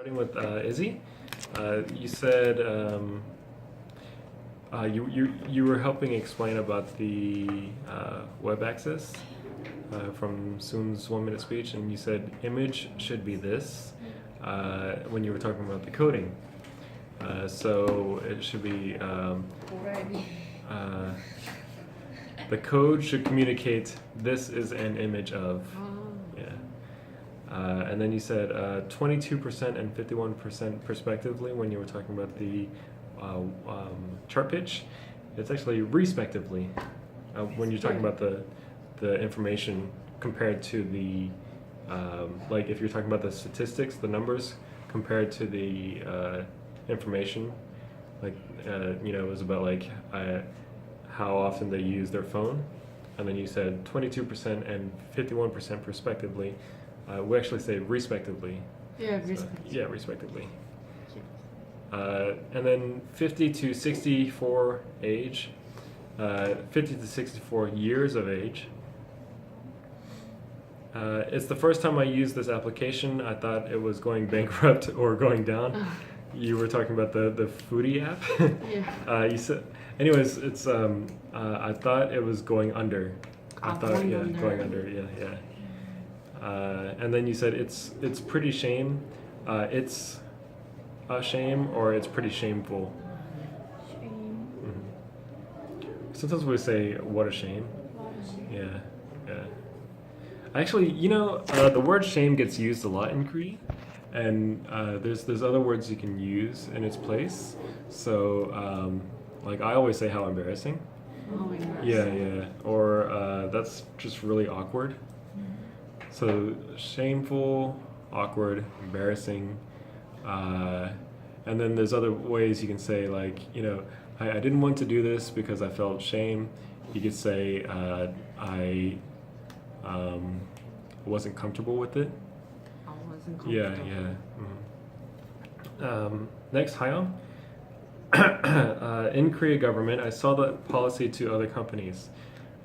Starting with Izzy, you said you were helping explain about the web access from Soon's 1 minute speech, and you said image should be this when you were talking about the coding. So it should be the code should communicate this is an image of. Yeah. And then you said 22% and 51% respectively when you were talking about the chart pitch. It's actually respectively when you're talking about the information compared to the like if you're talking about the statistics, the numbers compared to the information. Like it was about like how often they use their phone, and then you said 22% and 51% respectively. We actually say respectively. Yeah, So, respectively. yeah, respectively. And then 50 to 64 age, 50 to 64 years of age. It's the first time I used this application. I thought it was going bankrupt or going down. You were talking about the Foodie app. Yeah. You said, anyways, it's I thought it was going under. I thought Going yeah, under. going under. Yeah. And then you said it's pretty shame. It's a shame or it's pretty shameful. Sometimes we say what a shame. Yeah. Actually, the word shame gets used a lot in Cree, and there's other words you can use in its place. So like I always say how embarrassing. Oh, embarrassing. Yeah. Or that's just really awkward. So shameful, awkward, embarrassing, and then there's other ways you can say like I didn't want to do this because I felt shame. You could say I wasn't comfortable with it. I wasn't comfortable. Yeah. Next, Hyung. In Korea government, I saw the policy to other companies.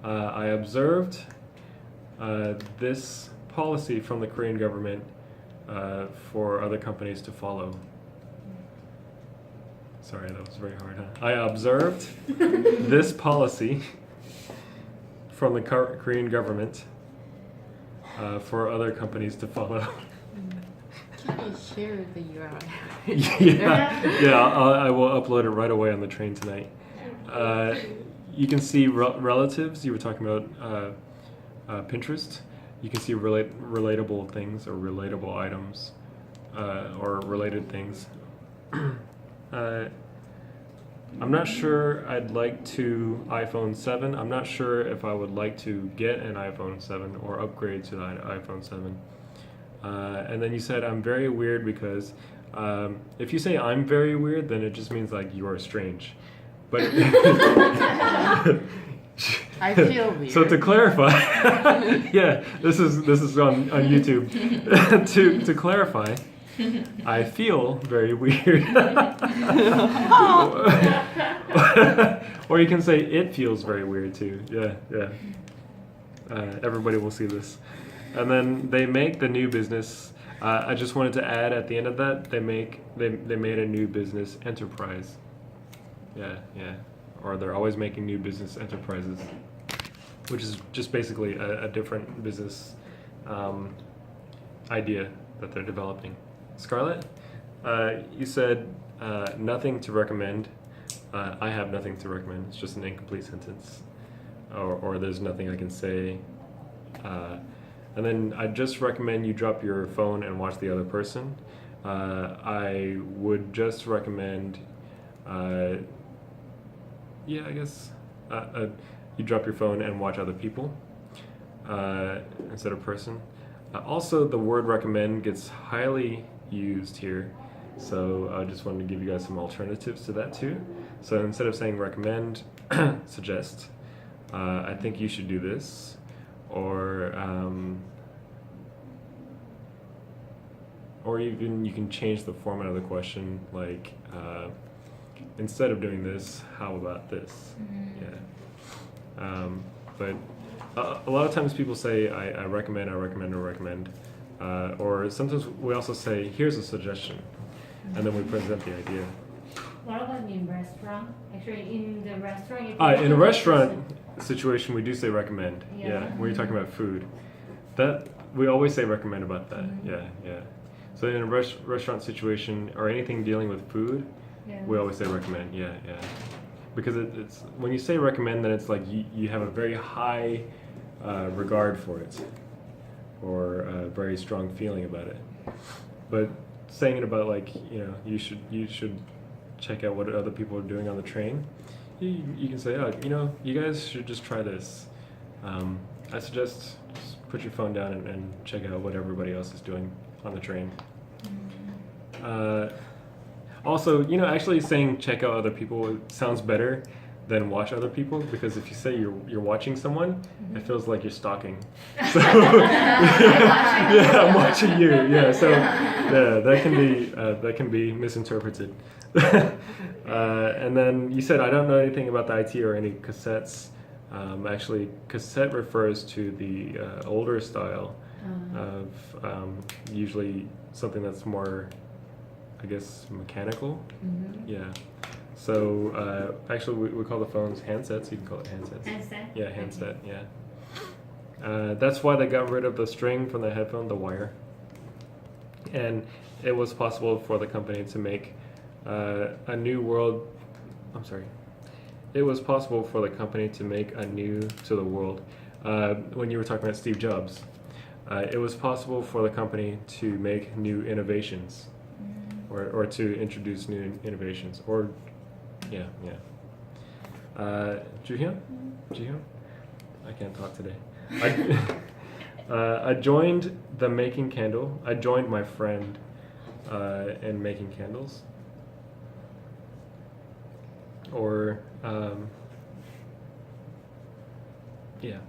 I observed this policy from the Korean government for other companies to follow. Sorry, that was very hard, huh? I observed this policy from the Korean government for other companies to follow. Can you share the URL? I will upload it right away on the train tonight. You can see relatives. You were talking about Pinterest. You can see relatable things or relatable items or related things. I'm not sure I'd like to iPhone 7. I'm not sure if I would like to get an iPhone 7 or upgrade to the iPhone 7. And then you said I'm very weird because if you say I'm very weird, then it just means like you are strange. But I feel weird. so to clarify, yeah, this is on YouTube. to clarify, I feel very weird. Or you can say it feels very weird too. Yeah. Everybody will see this. And then they make the new business. I just wanted to add at the end of that, they made a new business enterprise. Yeah. Or they're always making new business enterprises, which is just basically a different business idea that they're developing. Scarlett, you said nothing to recommend. I have nothing to recommend. It's just an incomplete sentence, or there's nothing I can say. And then I just recommend you drop your phone and watch the other person. I would just recommend, I guess, you drop your phone and watch other people instead of person. Also, the word recommend gets highly used here, so I just wanted to give you guys some alternatives to that too. So instead of saying recommend, suggest. I think you should do this, or even you can change the format of the question, like instead of doing this, how about this? Yeah. But a lot of times people say I recommend, Or sometimes we also say, here's a suggestion, and then we present the idea. What about in restaurant? Actually, in the restaurant. If In you a restaurant situation, we do say recommend. Yeah. Yeah, when you're talking about food, that we always say recommend about that. Yeah, yeah. So in a restaurant situation or anything dealing with food, Yeah. we always say recommend. Yeah, yeah. Because it's when you say recommend, then it's like you have a very high regard for it, or a very strong feeling about it. But saying it about like you should check out what other people are doing on the train. You can say, oh, you guys should just try this. I suggest just put your phone down and check out what everybody else is doing on the train. Also, actually saying check out other people sounds better than watch other people, because if you say you're watching someone, it feels like you're stalking. So, yeah, I'm watching you. Yeah, so yeah, that can be misinterpreted. And then you said I don't know anything about the IT or any cassettes. Actually, cassette refers to the older style of usually something that's more, I guess, mechanical. Yeah. So actually, we call the phones handsets. You can call it handsets. Handset? Yeah, handset. Yeah. That's why they got rid of the string from the headphone, the wire. And it was possible for the company to make a new world. I'm sorry. It was possible for the company to make a new to the world. When you were talking about Steve Jobs, it was possible for the company to make new innovations, or to introduce new innovations, or yeah. Juhyun? I can't talk today. I joined the making candle. I joined my friend in making candles. Or yeah.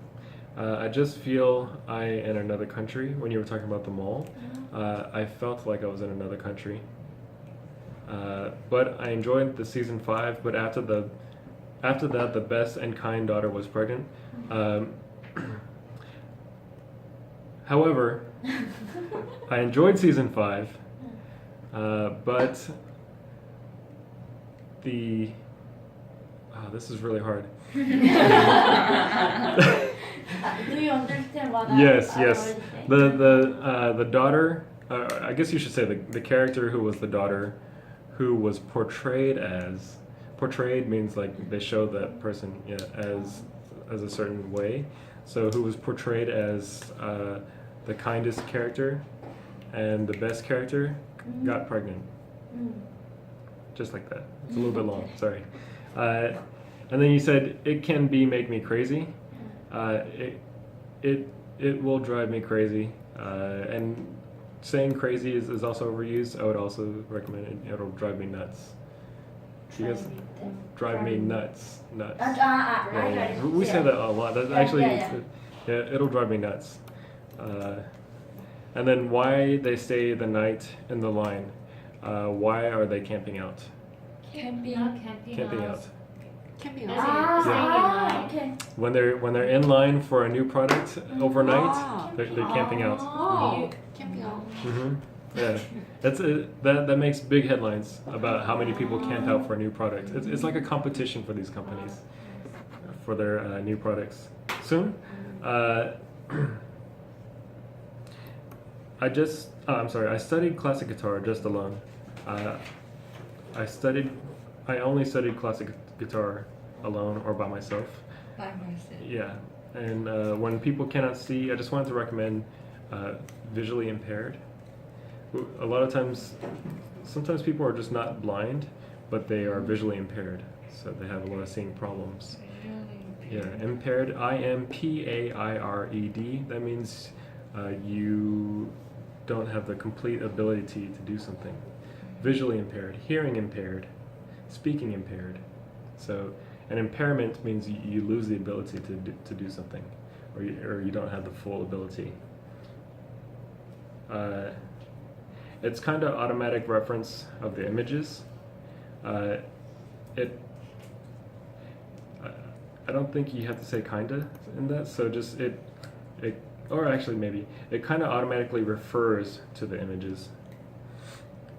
I just feel in another country. When you were talking about the mall, I felt like I was in another country. But I enjoyed the season 5. But after that, the best and kind daughter was pregnant. However, I enjoyed season 5, but this is really hard. Do you understand what Yes. I already said? The daughter. I guess you should say the character who was the daughter, who was portrayed means like they show that person as a certain way. So who was portrayed as the kindest character and the best character got pregnant. Just like that. It's a little bit long. Sorry. And then you said it can make me crazy. It will drive me crazy. And saying crazy is also overused. I would also recommend it. It'll drive me nuts. You guys drive me nuts. Yeah. We say that a lot. That's actually it'll drive me nuts. And then why they stay the night in the line? Why are they camping out? Camping out. Camping As out. in staying in line. Okay. When they're in line for a new product overnight, Ah. they're camping out. Oh, camping out. Yeah, that makes big headlines about how many people camp out for a new product. It's like a competition for these companies for their new products. Soon, I'm sorry. I studied classic guitar just alone. I only studied classic guitar alone or by myself. By myself. Yeah, and when people cannot see, I just wanted to recommend visually impaired. A lot of times, sometimes people are just not blind, but they are visually impaired, so they have a lot of seeing problems. Yeah, impaired, IMPAIRED. That means you don't have the complete ability to do something. Visually impaired, hearing impaired, speaking impaired. So an impairment means you lose the ability to do something, or you don't have the full ability. It's kind of automatic reference of the images. I don't think you have to say kinda in that. So just or actually maybe, it kind of automatically refers to the images.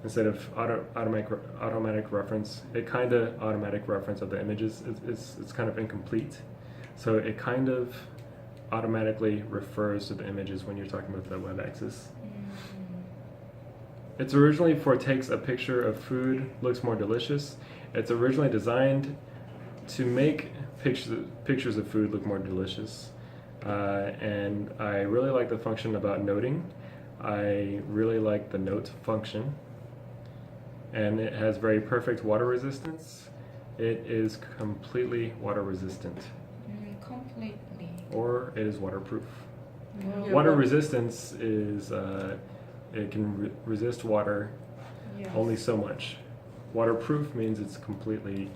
Instead of automatic reference, it kind of automatic reference of the images. It's kind of incomplete. So it kind of automatically refers to the images when you're talking about the web axis. It's originally for takes a picture of food, looks more delicious. It's originally designed to make pictures of food look more delicious. And I really like the function about noting. I really like the note function. And it has very perfect water resistance. It is completely water resistant. Completely. Or it is waterproof. Yeah. Water resistance is, it can resist water Yes. only so much. Waterproof means it's completely,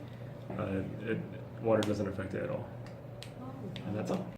water doesn't affect it at all. And that's all.